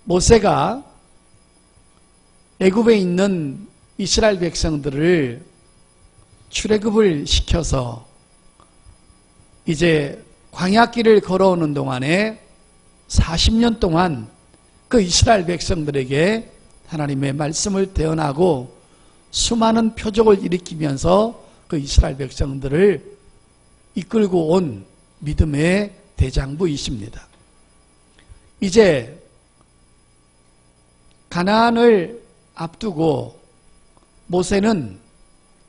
모세가 애굽에 있는 이스라엘 백성들을 출애굽을 시켜서 이제 광야길을 걸어오는 동안에 40년 동안 그 이스라엘 백성들에게 하나님의 말씀을 대언하고 수많은 표적을 일으키면서 그 이스라엘 백성들을 이끌고 온 믿음의 대장부이십니다. 이제 가나안을 앞두고 모세는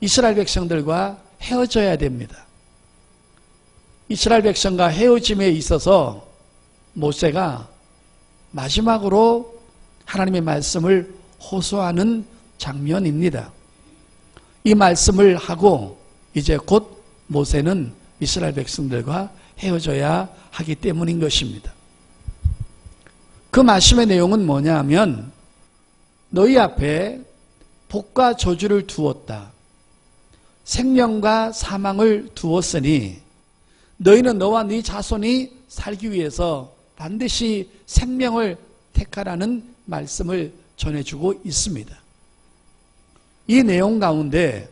이스라엘 백성들과 헤어져야 됩니다. 이스라엘 백성과 헤어짐에 있어서 모세가 마지막으로 하나님의 말씀을 호소하는 장면입니다. 이 말씀을 하고 이제 곧 모세는 이스라엘 백성들과 헤어져야 하기 때문인 것입니다. 그 말씀의 내용은 뭐냐 하면 너희 앞에 복과 저주를 두었다. 생명과 사망을 두었으니 너희는 너와 네 자손이 살기 위해서 반드시 생명을 택하라는 말씀을 전해주고 있습니다. 이 내용 가운데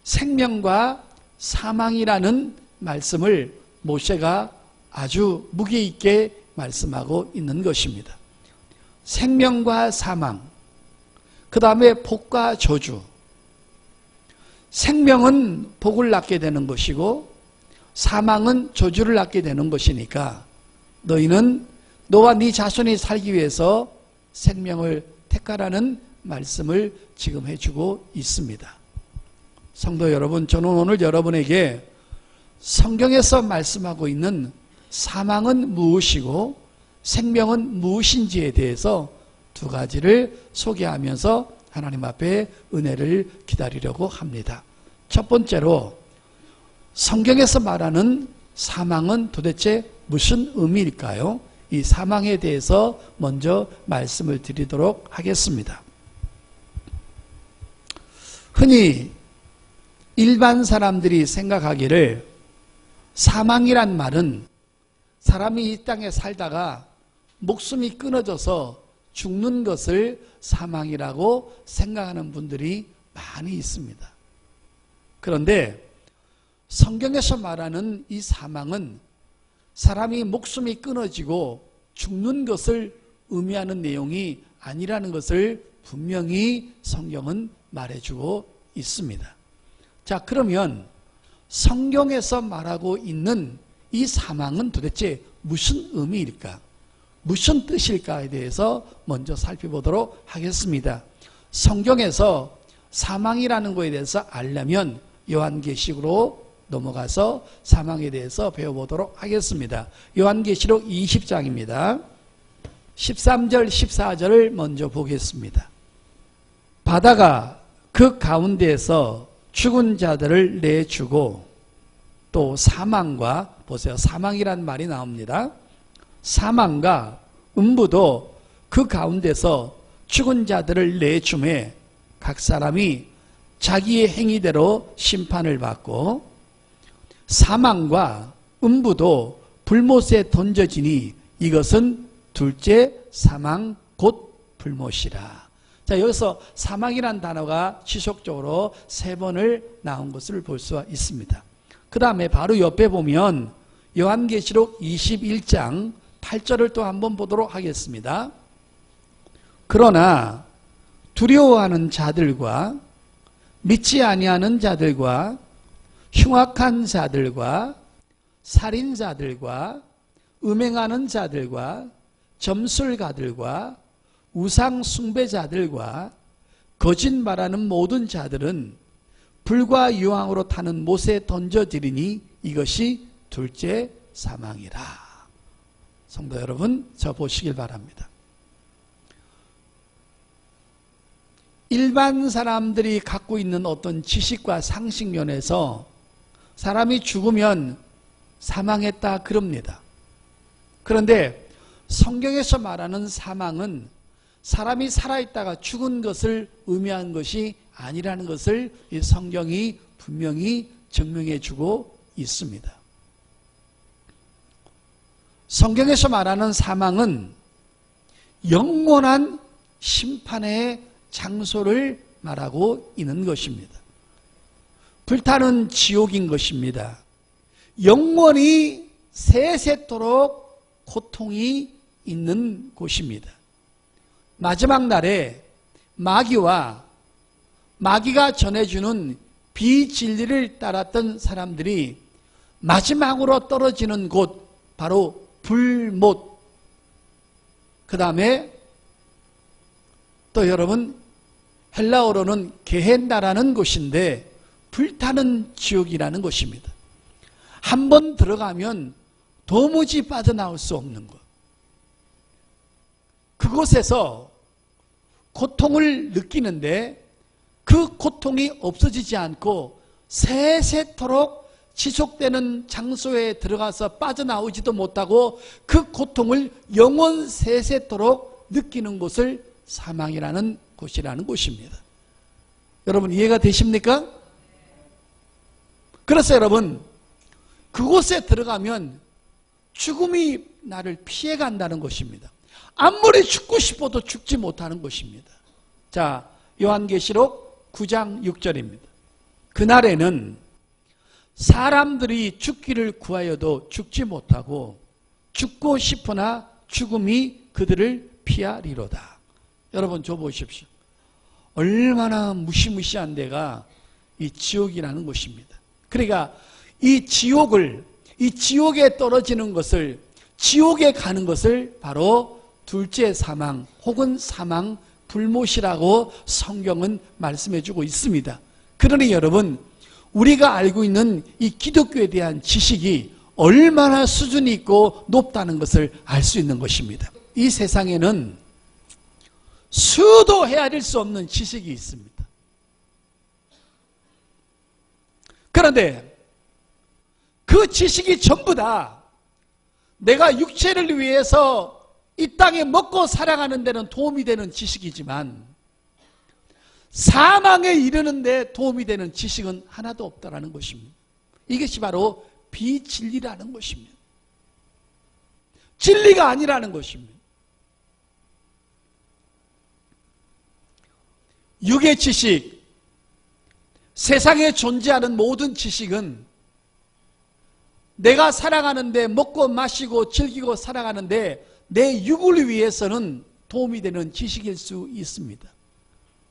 생명과 사망이라는 말씀을 모세가 아주 무게 있게 말씀하고 있는 것입니다. 생명과 사망, 그 다음에 복과 저주. 생명은 복을 낳게 되는 것이고 사망은 저주를 낳게 되는 것이니까 너희는 너와 네 자손이 살기 위해서 생명을 택하라는 말씀을 지금 해주고 있습니다. 성도 여러분, 저는 오늘 여러분에게 성경에서 말씀하고 있는 사망은 무엇이고 생명은 무엇인지에 대해서 두 가지를 소개하면서 하나님 앞에 은혜를 기다리려고 합니다. 첫 번째로 성경에서 말하는 사망은 도대체 무슨 의미일까요? 이 사망에 대해서 먼저 말씀을 드리도록 하겠습니다. 흔히 일반 사람들이 생각하기를 사망이란 말은 사람이 이 땅에 살다가 목숨이 끊어져서 죽는 것을 사망이라고 생각하는 분들이 많이 있습니다. 그런데 성경에서 말하는 이 사망은 사람이 목숨이 끊어지고 죽는 것을 의미하는 내용이 아니라는 것을 분명히 성경은 말해주고 있습니다. 자, 그러면 성경에서 말하고 있는 이 사망은 도대체 무슨 의미일까? 무슨 뜻일까에 대해서 먼저 살펴보도록 하겠습니다. 성경에서 사망이라는 것에 대해서 알려면 요한계시록으로 넘어가서 사망에 대해서 배워보도록 하겠습니다. 요한계시록 20장입니다. 13절 14절을 먼저 보겠습니다. 바다가 그 가운데에서 죽은 자들을 내주고 또 사망과, 보세요, 사망이란 말이 나옵니다. 사망과 음부도 그 가운데서 죽은 자들을 내주매 각 사람이 자기의 행위대로 심판을 받고 사망과 음부도 불못에 던져지니 이것은 둘째 사망 곧 불못이라. 자, 여기서 사망이란 단어가 지속적으로 3번을 나온 것을 볼 수가 있습니다. 그 다음에 바로 옆에 보면 요한계시록 21장 8절을 또 한번 보도록 하겠습니다. 그러나 두려워하는 자들과 믿지 아니하는 자들과 흉악한 자들과 살인자들과 음행하는 자들과 점술가들과 우상 숭배자들과 거짓말하는 모든 자들은 불과 유황으로 타는 못에 던져지리니 이것이 둘째 사망이라. 성도 여러분, 저 보시길 바랍니다. 일반 사람들이 갖고 있는 어떤 지식과 상식 면에서 사람이 죽으면 사망했다 그럽니다. 그런데 성경에서 말하는 사망은 사람이 살아있다가 죽은 것을 의미하는 것이 아니라는 것을 이 성경이 분명히 증명해 주고 있습니다. 성경에서 말하는 사망은 영원한 심판의 장소를 말하고 있는 것입니다. 불타는 지옥인 것입니다. 영원히 세세토록 고통이 있는 곳입니다. 마지막 날에 마귀가 전해주는 비진리를 따랐던 사람들이 마지막으로 떨어지는 곳, 바로 불못. 그 다음에 또 여러분, 헬라어로는 게헨나라는 곳인데 불타는 지옥이라는 곳입니다. 한번 들어가면 도무지 빠져나올 수 없는 것. 그곳에서 고통을 느끼는데 그 고통이 없어지지 않고 세세토록 지속되는 장소에 들어가서 빠져나오지도 못하고 그 고통을 영원 세세토록 느끼는 곳을 사망이라는 곳이라는 곳입니다. 여러분 이해가 되십니까? 그래서 여러분 그곳에 들어가면 죽음이 나를 피해간다는 것입니다. 아무리 죽고 싶어도 죽지 못하는 것입니다. 자, 요한계시록 9장 6절입니다. 그날에는 사람들이 죽기를 구하여도 죽지 못하고 죽고 싶으나 죽음이 그들을 피하리로다. 여러분 저 보십시오. 얼마나 무시무시한 데가 이 지옥이라는 곳입니다. 그러니까 이 지옥에 떨어지는 것을, 지옥에 가는 것을 바로 둘째 사망 혹은 사망 불못이라고 성경은 말씀해 주고 있습니다. 그러니 여러분, 우리가 알고 있는 이 기독교에 대한 지식이 얼마나 수준이 있고 높다는 것을 알 수 있는 것입니다. 이 세상에는 수도 헤아릴 수 없는 지식이 있습니다. 그런데 그 지식이 전부 다 내가 육체를 위해서 이 땅에 먹고 살아가는 데는 도움이 되는 지식이지만 사망에 이르는 데 도움이 되는 지식은 하나도 없다라는 것입니다. 이것이 바로 비진리라는 것입니다. 진리가 아니라는 것입니다. 육의 지식, 세상에 존재하는 모든 지식은 내가 살아가는데, 먹고 마시고 즐기고 살아가는데 내 육을 위해서는 도움이 되는 지식일 수 있습니다.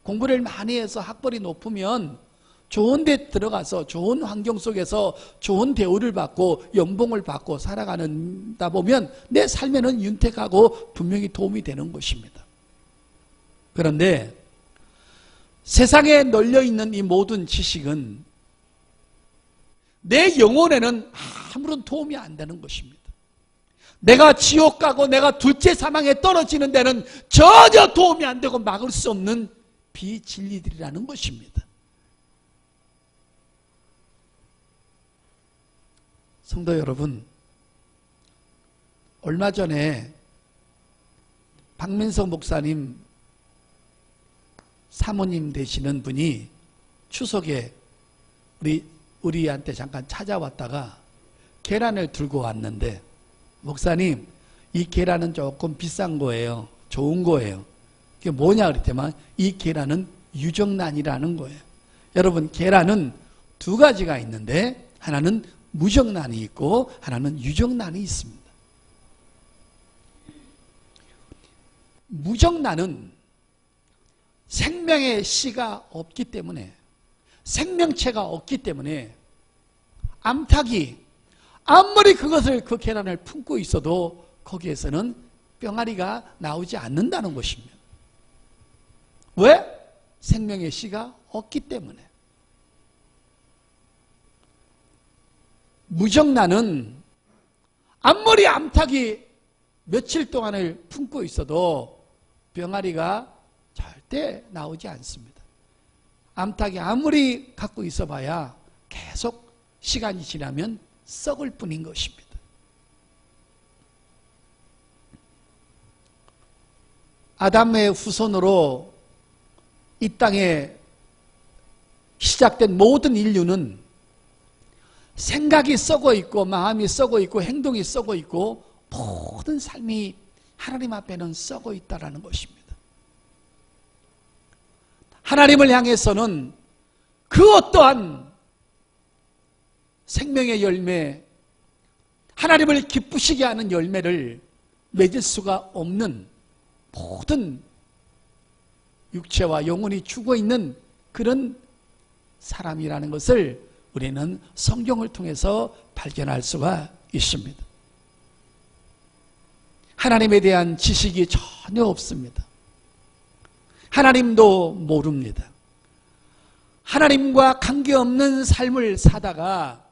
공부를 많이 해서 학벌이 높으면 좋은 데 들어가서 좋은 환경 속에서 좋은 대우를 받고 연봉을 받고 살아가다 보면 내 삶에는 윤택하고 분명히 도움이 되는 것입니다. 그런데 세상에 널려있는 이 모든 지식은 내 영혼에는 아무런 도움이 안 되는 것입니다. 내가 지옥 가고 내가 둘째 사망에 떨어지는 데는 전혀 도움이 안 되고 막을 수 없는 비진리들이라는 것입니다. 성도 여러분, 얼마 전에 박민석 목사님 사모님 되시는 분이 추석에 우리한테 잠깐 찾아왔다가 계란을 들고 왔는데, 목사님 이 계란은 조금 비싼 거예요. 좋은 거예요. 그게 뭐냐 그랬더만 이 계란은 유정란이라는 거예요. 여러분 계란은 두 가지가 있는데 하나는 무정란이 있고 하나는 유정란이 있습니다. 무정란은 생명의 씨가 없기 때문에, 생명체가 없기 때문에 암탉이 아무리 그 계란을 품고 있어도 거기에서는 뿅아리가 나오지 않는다는 것입니다. 왜? 생명의 씨가 없기 때문에. 무정란은 아무리 암탉이 며칠 동안을 품고 있어도 병아리가 절대 나오지 않습니다. 암탉이 아무리 갖고 있어봐야 계속 시간이 지나면 썩을 뿐인 것입니다. 아담의 후손으로 이 땅에 시작된 모든 인류는 생각이 썩어 있고 마음이 썩어 있고 행동이 썩어 있고 모든 삶이 하나님 앞에는 썩어 있다라는 것입니다. 하나님을 향해서는 그 어떠한 생명의 열매, 하나님을 기쁘시게 하는 열매를 맺을 수가 없는 모든 육체와 영혼이 죽어 있는 그런 사람이라는 것을 우리는 성경을 통해서 발견할 수가 있습니다. 하나님에 대한 지식이 전혀 없습니다. 하나님도 모릅니다. 하나님과 관계없는 삶을 사다가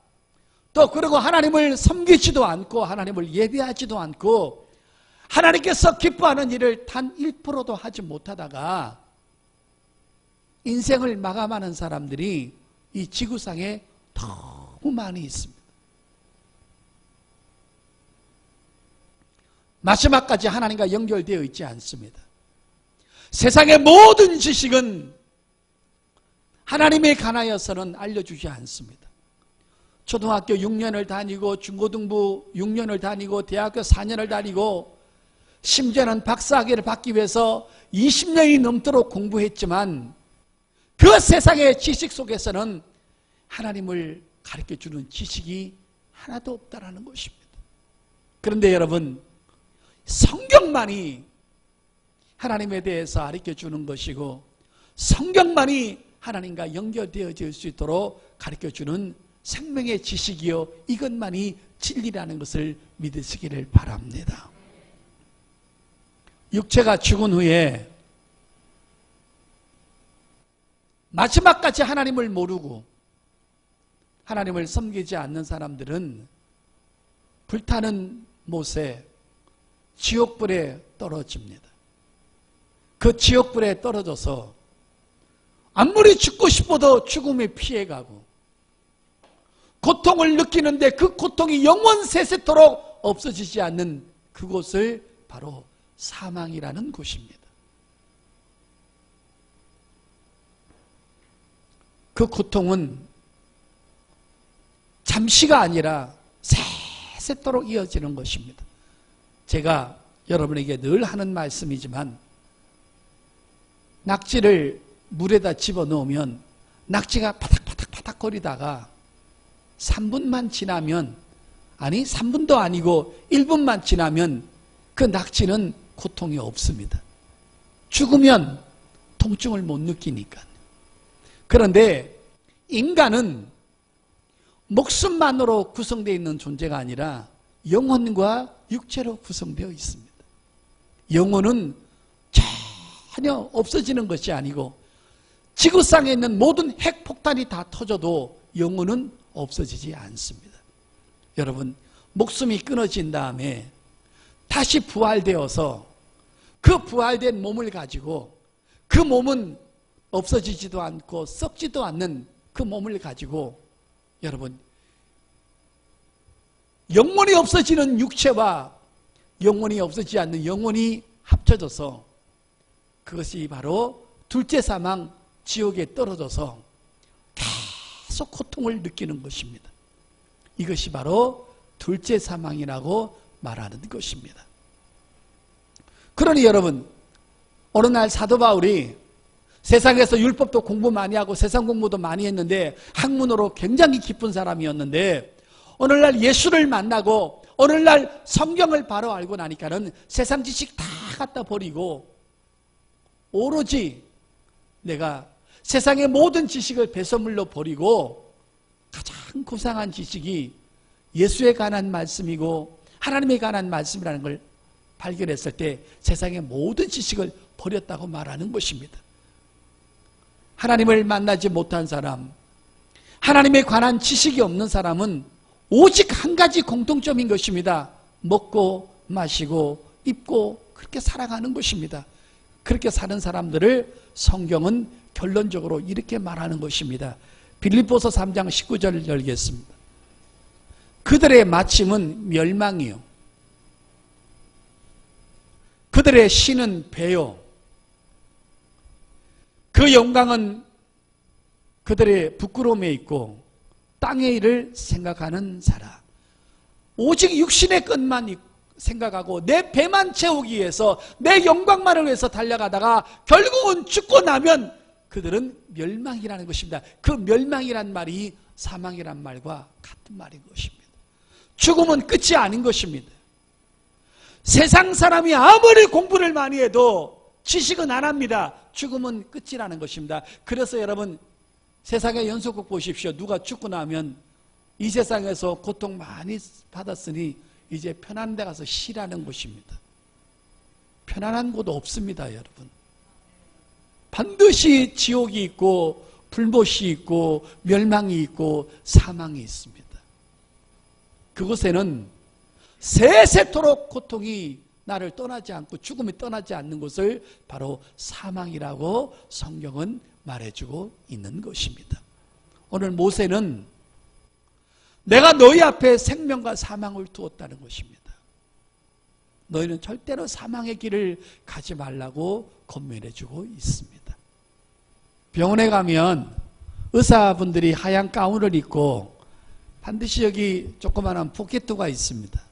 또 그리고 하나님을 섬기지도 않고 하나님을 예배하지도 않고 하나님께서 기뻐하는 일을 단 1%도 하지 못하다가 인생을 마감하는 사람들이 이 지구상에 너무 많이 있습니다. 마지막까지 하나님과 연결되어 있지 않습니다. 세상의 모든 지식은 하나님에 관하여서는 알려주지 않습니다. 초등학교 6년을 다니고 중고등부 6년을 다니고 대학교 4년을 다니고 심지어는 박사학위를 받기 위해서 20년이 넘도록 공부했지만 그 세상의 지식 속에서는 하나님을 가르쳐주는 지식이 하나도 없다라는 것입니다. 그런데 여러분, 성경만이 하나님에 대해서 가르쳐주는 것이고 성경만이 하나님과 연결되어질 수 있도록 가르쳐주는 생명의 지식이요 이것만이 진리라는 것을 믿으시기를 바랍니다. 육체가 죽은 후에 마지막까지 하나님을 모르고 하나님을 섬기지 않는 사람들은 불타는 못에 지옥불에 떨어집니다. 그 지옥불에 떨어져서 아무리 죽고 싶어도 죽음에 피해가고 고통을 느끼는데 그 고통이 영원 세세토록 없어지지 않는 그곳을 바로 사망이라는 곳입니다. 그 고통은 잠시가 아니라 세세토록 이어지는 것입니다. 제가 여러분에게 늘 하는 말씀이지만 낙지를 물에다 집어넣으면 낙지가 바닥바닥 거리다가 3분만 지나면, 아니 3분도 아니고 1분만 지나면 그 낙지는 고통이 없습니다. 죽으면 통증을 못 느끼니까. 그런데 인간은 목숨만으로 구성되어 있는 존재가 아니라 영혼과 육체로 구성되어 있습니다. 영혼은 전혀 없어지는 것이 아니고 지구상에 있는 모든 핵폭탄이 다 터져도 영혼은 없어지지 않습니다. 여러분, 목숨이 끊어진 다음에 다시 부활되어서 그 부활된 몸을 가지고 그 몸은 없어지지도 않고 썩지도 않는 그 몸을 가지고 여러분, 영혼이 없어지는 육체와 영혼이 없어지지 않는 영혼이 합쳐져서 그것이 바로 둘째 사망 지옥에 떨어져서 계속 고통을 느끼는 것입니다. 이것이 바로 둘째 사망이라고 말하는 것입니다. 그러니 여러분, 어느 날 사도 바울이 세상에서 율법도 공부 많이 하고 세상 공부도 많이 했는데 학문으로 굉장히 깊은 사람이었는데 오늘날 예수를 만나고 오늘날 성경을 바로 알고 나니까는 세상 지식 다 갖다 버리고 오로지 내가 세상의 모든 지식을 배설물로 버리고 가장 고상한 지식이 예수에 관한 말씀이고 하나님에 관한 말씀이라는 걸 발견했을 때 세상의 모든 지식을 버렸다고 말하는 것입니다. 하나님을 만나지 못한 사람, 하나님에 관한 지식이 없는 사람은 오직 한 가지 공통점인 것입니다. 먹고 마시고 입고 그렇게 살아가는 것입니다. 그렇게 사는 사람들을 성경은 결론적으로 이렇게 말하는 것입니다. 빌립보서 3장 19절을 열겠습니다. 그들의 마침은 멸망이요 그들의 신은 배요 그 영광은 그들의 부끄러움에 있고 땅의 일을 생각하는 자라. 오직 육신의 것만 생각하고 내 배만 채우기 위해서 내 영광만을 위해서 달려가다가 결국은 죽고 나면 그들은 멸망이라는 것입니다. 그 멸망이란 말이 사망이란 말과 같은 말인 것입니다. 죽음은 끝이 아닌 것입니다. 세상 사람이 아무리 공부를 많이 해도 지식은 안 합니다. 죽음은 끝이라는 것입니다. 그래서 여러분 세상의 연속극 보십시오. 누가 죽고 나면 이 세상에서 고통 많이 받았으니 이제 편한 데 가서 쉬라는 것입니다. 편안한 곳 없습니다, 여러분. 반드시 지옥이 있고 불못이 있고 멸망이 있고 사망이 있습니다. 그곳에는 세세토록 고통이 나를 떠나지 않고 죽음이 떠나지 않는 것을 바로 사망이라고 성경은 말해주고 있는 것입니다. 오늘 모세는 내가 너희 앞에 생명과 사망을 두었다는 것입니다. 너희는 절대로 사망의 길을 가지 말라고 권면해주고 있습니다. 병원에 가면 의사분들이 하얀 가운을 입고 반드시 여기 조그마한 포켓도가 있습니다.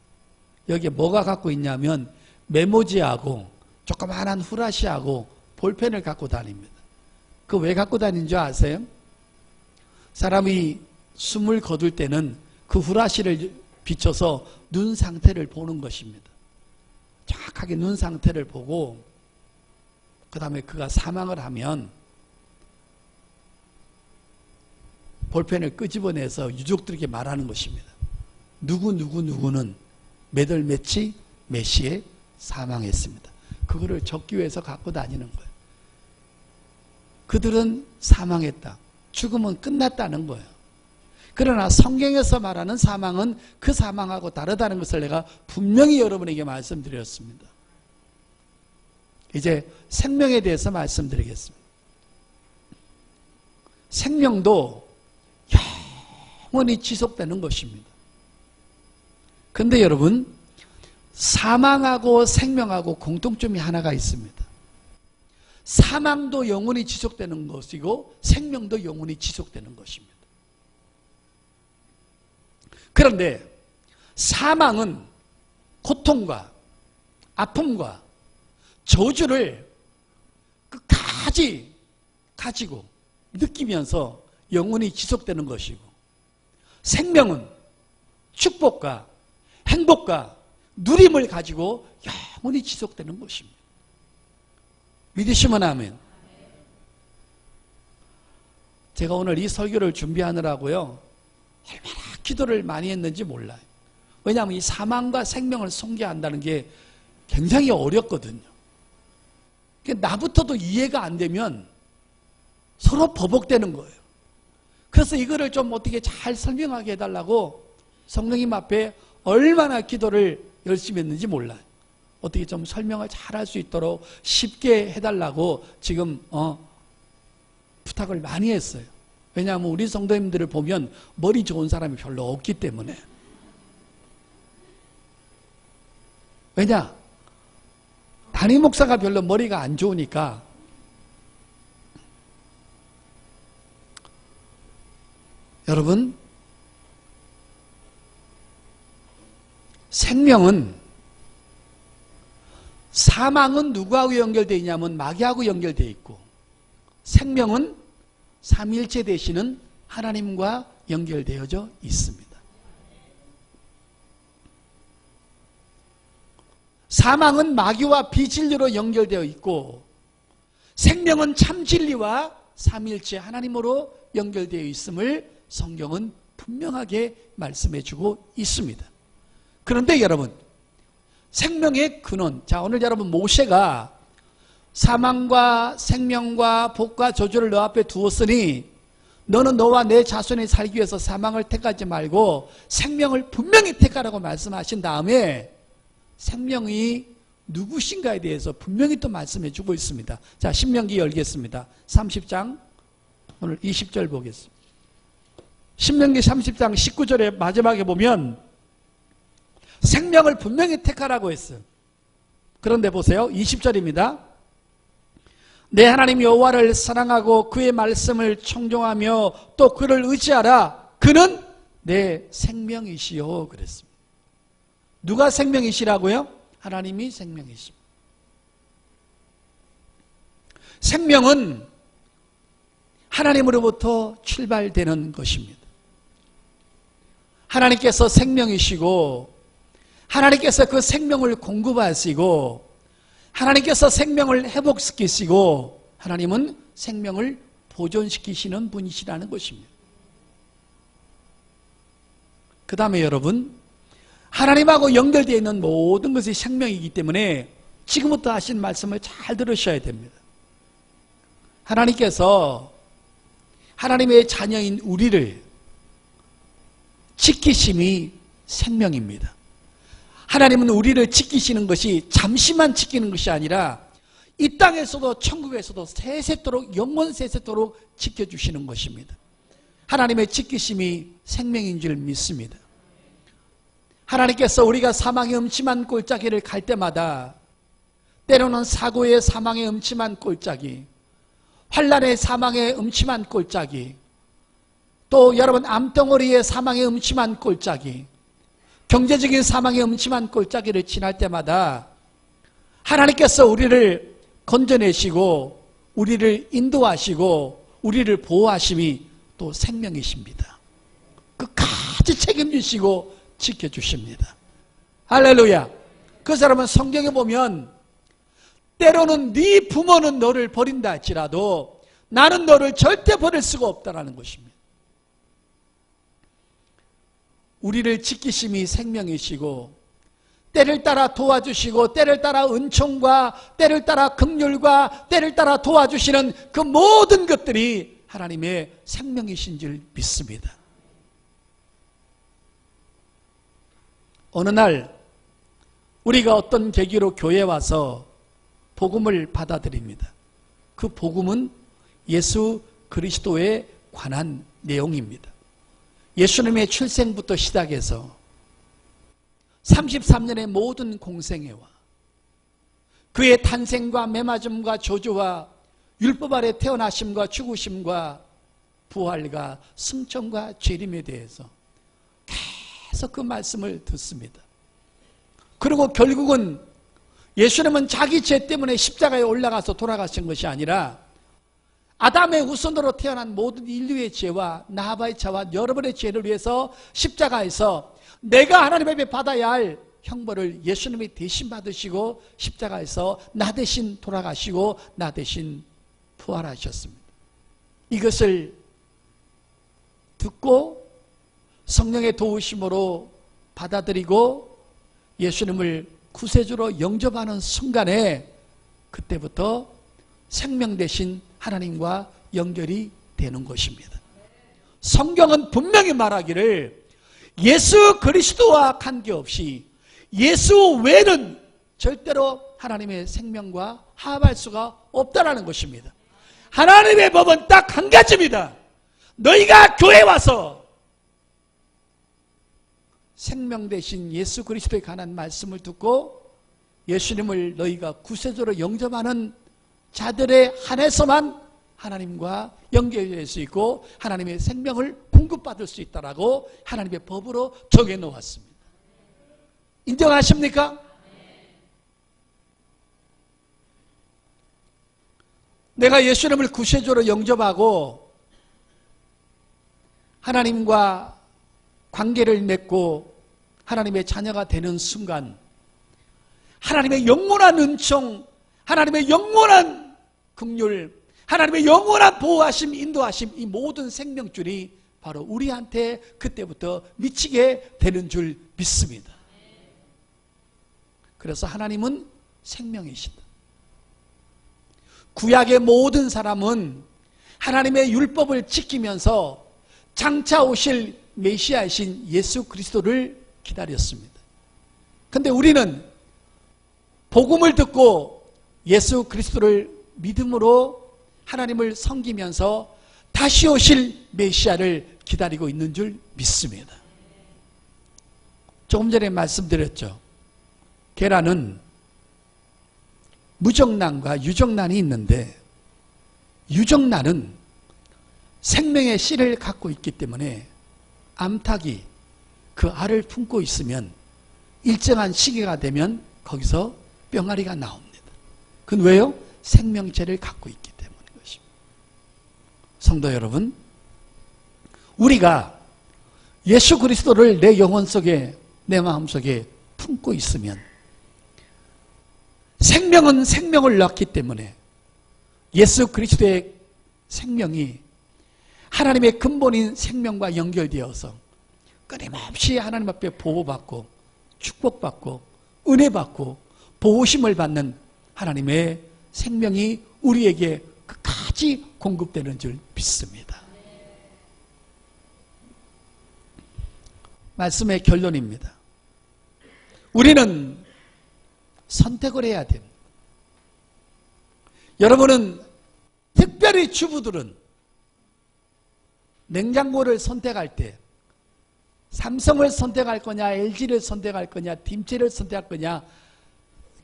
여기에 뭐가 갖고 있냐면 메모지하고 조그마한 후라시하고 볼펜을 갖고 다닙니다. 그거 왜 갖고 다니는 줄 아세요? 사람이 숨을 거둘 때는 그 후라시를 비춰서 눈 상태를 보는 것입니다. 정확하게 눈 상태를 보고 그 다음에 그가 사망을 하면 볼펜을 끄집어내서 유족들에게 말하는 것입니다. 누구는 몇 월 며칠 몇 시에 사망했습니다. 그거를 적기 위해서 갖고 다니는 거예요. 그들은 사망했다. 죽음은 끝났다는 거예요. 그러나 성경에서 말하는 사망은 그 사망하고 다르다는 것을 내가 분명히 여러분에게 말씀드렸습니다. 이제 생명에 대해서 말씀드리겠습니다. 생명도 영원히 지속되는 것입니다. 그런데 여러분, 사망하고 생명하고 공통점이 하나가 있습니다. 사망도 영원히 지속되는 것이고 생명도 영원히 지속되는 것입니다. 그런데 사망은 고통과 아픔과 저주를 끝까지 가지고 느끼면서 영원히 지속되는 것이고, 생명은 축복과 행복과 누림을 가지고 영원히 지속되는 것입니다. 믿으시면 아멘. 제가 오늘 이 설교를 준비하느라고요, 얼마나 기도를 많이 했는지 몰라요. 왜냐하면 이 사망과 생명을 손괴한다는 게 굉장히 어렵거든요. 나부터도 이해가 안 되면 서로 버벅대는 거예요. 그래서 이거를 좀 어떻게 잘 설명하게 해달라고 성령님 앞에 얼마나 기도를 열심히 했는지 몰라요. 어떻게 좀 설명을 잘 할 수 있도록 쉽게 해달라고 지금 부탁을 많이 했어요. 왜냐하면 우리 성도님들을 보면 머리 좋은 사람이 별로 없기 때문에. 왜냐? 담임 목사가 별로 머리가 안 좋으니까 여러분, 생명은, 사망은 누구하고 연결되어 있냐면 마귀하고 연결되어 있고, 생명은 삼위일체 되시는 하나님과 연결되어져 있습니다. 사망은 마귀와 비진리로 연결되어 있고, 생명은 참진리와 삼위일체 하나님으로 연결되어 있음을 성경은 분명하게 말씀해주고 있습니다. 그런데 여러분, 생명의 근원, 자, 오늘 여러분 모세가 사망과 생명과 복과 저주를 너 앞에 두었으니 너는 너와 내 자손이 살기 위해서 사망을 택하지 말고 생명을 분명히 택하라고 말씀하신 다음에 생명이 누구신가에 대해서 분명히 또 말씀해 주고 있습니다. 자, 신명기 열겠습니다. 30장 오늘 20절 보겠습니다. 신명기 30장 19절에 마지막에 보면 생명을 분명히 택하라고 했어요. 그런데 보세요. 20절입니다. 내 하나님 여호와를 사랑하고 그의 말씀을 청종하며 또 그를 의지하라. 그는 내 생명이시요 그랬습니다. 누가 생명이시라고요? 하나님이 생명이십니다. 생명은 하나님으로부터 출발되는 것입니다. 하나님께서 생명이시고 하나님께서 그 생명을 공급하시고 하나님께서 생명을 회복시키시고 하나님은 생명을 보존시키시는 분이시라는 것입니다. 그 다음에 여러분, 하나님하고 연결되어 있는 모든 것이 생명이기 때문에 지금부터 하신 말씀을 잘 들으셔야 됩니다. 하나님께서 하나님의 자녀인 우리를 지키심이 생명입니다. 하나님은 우리를 지키시는 것이 잠시만 지키는 것이 아니라 이 땅에서도 천국에서도 세세토록 영원 세세토록 지켜주시는 것입니다. 하나님의 지키심이 생명인 줄 믿습니다. 하나님께서 우리가 사망의 음침한 골짜기를 갈 때마다 때로는 사고의 사망의 음침한 골짜기, 환난의 사망의 음침한 골짜기, 또 여러분 암덩어리의 사망의 음침한 골짜기, 경제적인 사망의 음침한 골짜기를 지날 때마다 하나님께서 우리를 건져내시고 우리를 인도하시고 우리를 보호하심이 또 생명이십니다. 끝까지 책임지시고 지켜주십니다. 할렐루야. 그 사람은 성경에 보면 때로는 네 부모는 너를 버린다 할지라도 나는 너를 절대 버릴 수가 없다는 것입니다. 우리를 지키심이 생명이시고 때를 따라 도와주시고 때를 따라 은총과 때를 따라 긍휼과 때를 따라 도와주시는 그 모든 것들이 하나님의 생명이신 줄 믿습니다. 어느 날 우리가 어떤 계기로 교회에 와서 복음을 받아들입니다. 그 복음은 예수 그리스도에 관한 내용입니다. 예수님의 출생부터 시작해서 33년의 모든 공생애와 그의 탄생과 매맞음과 저주와 율법 아래 태어나심과 죽으심과 부활과 승천과 재림에 대해서 계속 그 말씀을 듣습니다. 그리고 결국은 예수님은 자기 죄 때문에 십자가에 올라가서 돌아가신 것이 아니라 아담의 후손으로 태어난 모든 인류의 죄와 나바의 죄와 여러분의 죄를 위해서 십자가에서 내가 하나님 앞에 받아야 할 형벌을 예수님이 대신 받으시고 십자가에서 나 대신 돌아가시고 나 대신 부활하셨습니다. 이것을 듣고 성령의 도우심으로 받아들이고 예수님을 구세주로 영접하는 순간에 그때부터 생명 대신 하나님과 연결이 되는 것입니다. 성경은 분명히 말하기를 예수 그리스도와 관계없이 예수 외에는 절대로 하나님의 생명과 화합할 수가 없다는 것입니다. 하나님의 법은 딱 한 가지입니다. 너희가 교회에 와서 생명 대신 예수 그리스도에 관한 말씀을 듣고 예수님을 너희가 구세주로 영접하는 자들에 한해서만 하나님과 연결될 수 있고 하나님의 생명을 공급받을 수 있다라고 하나님의 법으로 정해 놓았습니다. 인정하십니까? 내가 예수님을 구세주로 영접하고 하나님과 관계를 맺고 하나님의 자녀가 되는 순간 하나님의 영원한 은총, 하나님의 영원한 긍휼, 하나님의 영원한 보호하심, 인도하심, 이 모든 생명줄이 바로 우리한테 그때부터 미치게 되는 줄 믿습니다. 그래서 하나님은 생명이시다. 구약의 모든 사람은 하나님의 율법을 지키면서 장차 오실 메시아이신 예수 그리스도를 기다렸습니다. 그런데 우리는 복음을 듣고 예수 그리스도를 믿음으로 하나님을 섬기면서 다시 오실 메시아를 기다리고 있는 줄 믿습니다. 조금 전에 말씀드렸죠. 계란은 무정란과 유정란이 있는데 유정란은 생명의 씨를 갖고 있기 때문에 암탉이 그 알을 품고 있으면 일정한 시기가 되면 거기서 뿅아리가 나옵니다. 그건 왜요? 생명체를 갖고 있기 때문인 것입니다. 성도 여러분, 우리가 예수 그리스도를 내 영혼 속에, 내 마음 속에 품고 있으면 생명은 생명을 낳기 때문에 예수 그리스도의 생명이 하나님의 근본인 생명과 연결되어서 끊임없이 하나님 앞에 보호받고 축복받고 은혜받고 보호심을 받는 하나님의 생명이 우리에게 끝까지 공급되는 줄 믿습니다. 말씀의 결론입니다. 우리는 선택을 해야 됩니다. 여러분은 특별히 주부들은 냉장고를 선택할 때 삼성을 선택할 거냐, LG를 선택할 거냐, 딤체를 선택할 거냐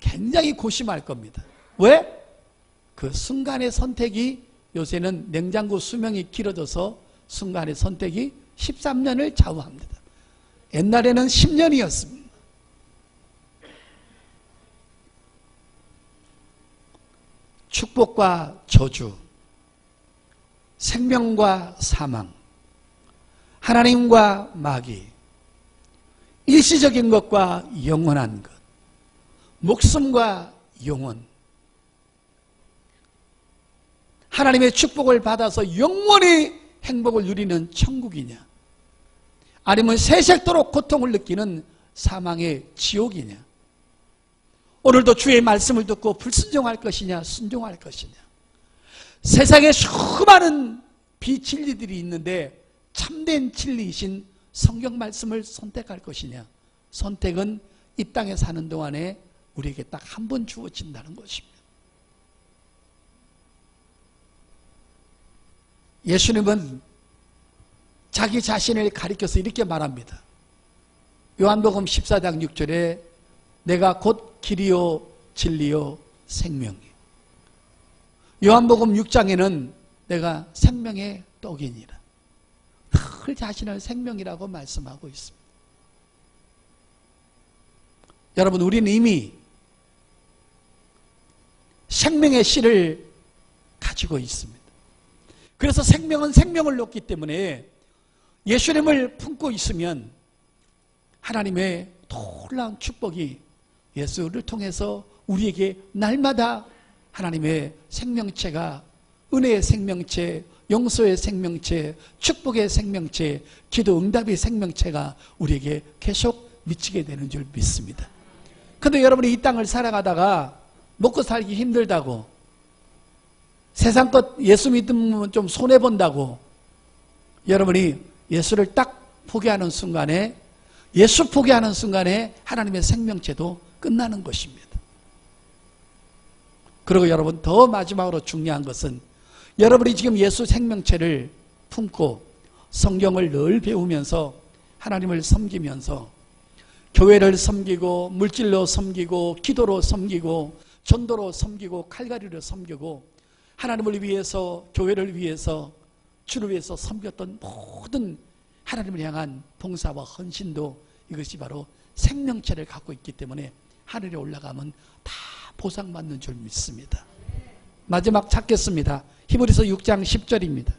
굉장히 고심할 겁니다. 왜? 그 순간의 선택이, 요새는 냉장고 수명이 길어져서 순간의 선택이 13년을 좌우합니다. 옛날에는 10년이었습니다. 축복과 저주, 생명과 사망, 하나님과 마귀, 일시적인 것과 영원한 것, 목숨과 영혼, 하나님의 축복을 받아서 영원히 행복을 누리는 천국이냐, 아니면 세색도록 고통을 느끼는 사망의 지옥이냐. 오늘도 주의 말씀을 듣고 불순종할 것이냐, 순종할 것이냐. 세상에 수많은 비진리들이 있는데 참된 진리이신 성경 말씀을 선택할 것이냐. 선택은 이 땅에 사는 동안에 우리에게 딱 한 번 주어진다는 것입니다. 예수님은 자기 자신을 가리켜서 이렇게 말합니다. 요한복음 14장 6절에 내가 곧 길이요 진리요 생명이요. 요한복음 6장에는 내가 생명의 떡이니라. 늘 자신을 생명이라고 말씀하고 있습니다. 여러분, 우리는 이미 생명의 씨를 가지고 있습니다. 그래서 생명은 생명을 놓기 때문에 예수님을 품고 있으면 하나님의 놀라운 축복이 예수를 통해서 우리에게 날마다 하나님의 생명체가, 은혜의 생명체, 용서의 생명체, 축복의 생명체, 기도 응답의 생명체가 우리에게 계속 미치게 되는 줄 믿습니다. 그런데 여러분이 이 땅을 살아가다가 먹고 살기 힘들다고, 세상 것 예수 믿으면 좀 손해본다고 여러분이 예수를 딱 포기하는 순간에, 예수 포기하는 순간에 하나님의 생명체도 끝나는 것입니다. 그리고 여러분, 더 마지막으로 중요한 것은 여러분이 지금 예수 생명체를 품고 성경을 늘 배우면서 하나님을 섬기면서 교회를 섬기고 물질로 섬기고 기도로 섬기고 전도로 섬기고 칼갈이로 섬기고 하나님을 위해서, 교회를 위해서, 주를 위해서 섬겼던 모든 하나님을 향한 봉사와 헌신도 이것이 바로 생명체를 갖고 있기 때문에 하늘에 올라가면 다 보상받는 줄 믿습니다. 마지막 찾겠습니다. 히브리서 6장 10절입니다.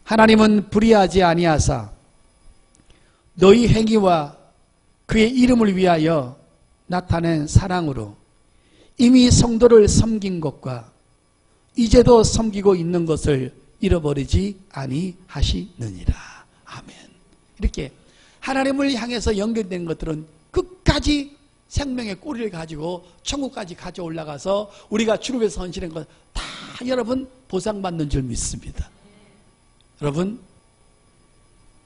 하나님은 불의하지 아니하사 너희 행위와 그의 이름을 위하여 나타낸 사랑으로 이미 성도를 섬긴 것과 이제도 섬기고 있는 것을 잃어버리지 아니하시느니라. 아멘. 이렇게 하나님을 향해서 연결된 것들은 끝까지 생명의 꼬리를 가지고 천국까지 가져 올라가서 우리가 주를 위해서 헌신한 것 다 여러분 보상받는 줄 믿습니다. 여러분,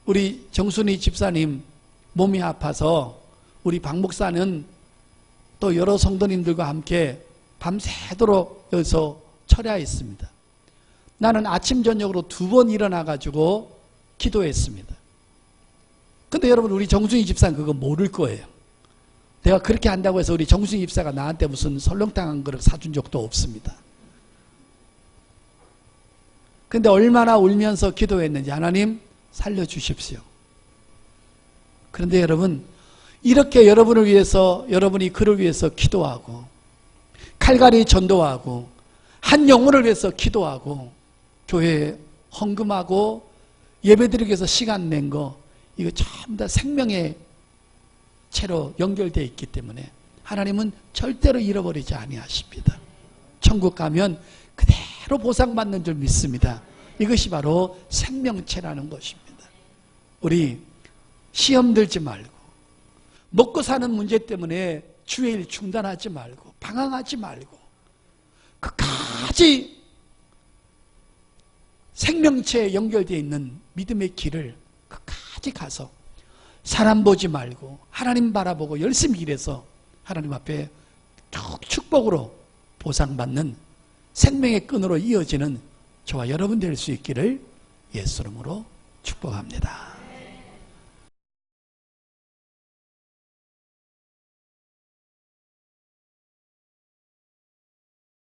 우리 정순이 집사님 몸이 아파서 우리 박 목사는 또 여러 성도님들과 함께 밤새도록 여기서 철야했습니다. 나는 아침 저녁으로 2번 일어나가지고 기도했습니다. 근데 여러분, 우리 정순이 집사는 그거 모를 거예요. 내가 그렇게 한다고 해서 우리 정순이 집사가 나한테 무슨 설렁탕 한 그릇 사준 적도 없습니다. 근데 얼마나 울면서 기도했는지, 하나님 살려주십시오. 그런데 여러분, 이렇게 여러분을 위해서, 여러분이 그를 위해서 기도하고 칼갈이 전도하고 한 영혼을 위해서 기도하고 교회에 헌금하고 예배드리기 위해서 시간 낸 거, 이거 전부 다 생명의 채로 연결되어 있기 때문에 하나님은 절대로 잃어버리지 아니하십니다. 천국 가면 그대로 보상받는 줄 믿습니다. 이것이 바로 생명체라는 것입니다. 우리 시험 들지 말고, 먹고 사는 문제 때문에 주의 일 중단하지 말고, 방황하지 말고, 끝까지 생명체에 연결되어 있는 믿음의 길을 끝까지 가서 사람 보지 말고 하나님 바라보고 열심히 일해서 하나님 앞에 쭉 축복으로 보상받는 생명의 끈으로 이어지는 저와 여러분 될 수 있기를 예수 이름으로 축복합니다.